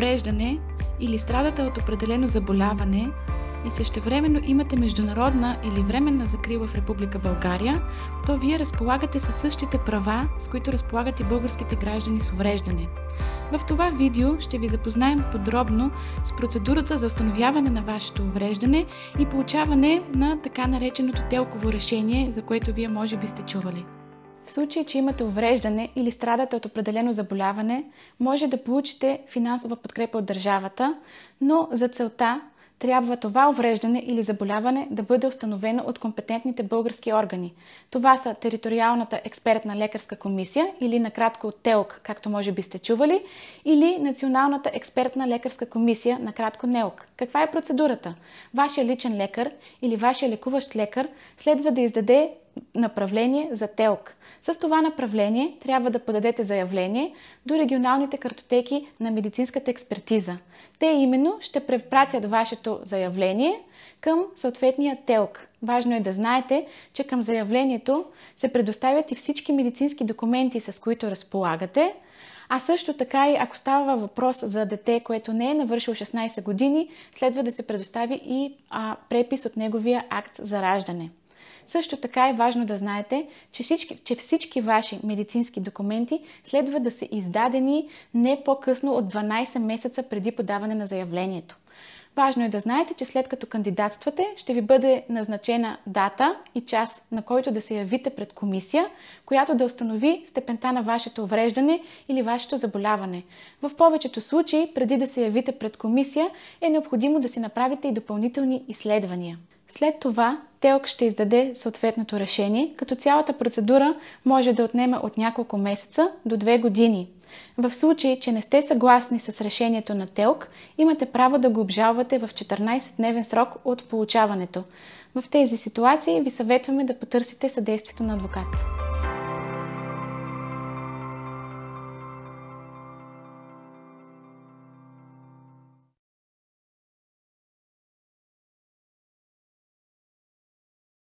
увреждане или страдате от определено заболяване и същевременно имате международна или временна закрила в Република България, то вие разполагате със същите права, с които разполагат и българските граждани с увреждане. В това видео ще ви запознаем подробно с процедурата за установяване на вашето увреждане и получаване на така нареченото ТЕЛК-ово решение, за което вие може би сте чували. В случай, че имате увреждане или страдате от определено заболяване, може да получите финансова подкрепа от държавата, но за целта трябва това увреждане или заболяване да бъде установено от компетентните български органи. Това са Териториалната експертна лекарска комисия или накратко ТЕЛК, както може би сте чували, или Националната експертна лекарска комисия, накратко НЕЛК. Каква е процедурата? Вашия личен лекар или вашия лекуващ лекар следва да издаде направление за ТЕЛК. С това направление трябва да подадете заявление до регионалните картотеки на медицинската експертиза. Те именно ще препратят вашето заявление към съответния ТЕЛК. Важно е да знаете, че към заявлението се предоставят и всички медицински документи, с които разполагате, а също така и ако става въпрос за дете, което не е навършило 16 години, следва да се предостави и препис от неговия акт за раждане. Също така е важно да знаете, че всички ваши медицински документи следва да са издадени не по-късно от 12 месеца преди подаване на заявлението. Важно е да знаете, че след като кандидатствате, ще ви бъде назначена дата и час, на който да се явите пред комисия, която да установи степента на вашето увреждане или вашето заболяване. В повечето случаи, преди да се явите пред комисия, е необходимо да си направите и допълнителни изследвания. След това ТЕЛК ще издаде съответното решение, като цялата процедура може да отнеме от няколко месеца до 2 години. В случай, че не сте съгласни с решението на ТЕЛК, имате право да го обжалвате в 14-дневен срок от получаването. В тези ситуации ви съветваме да потърсите съдействието на адвокат.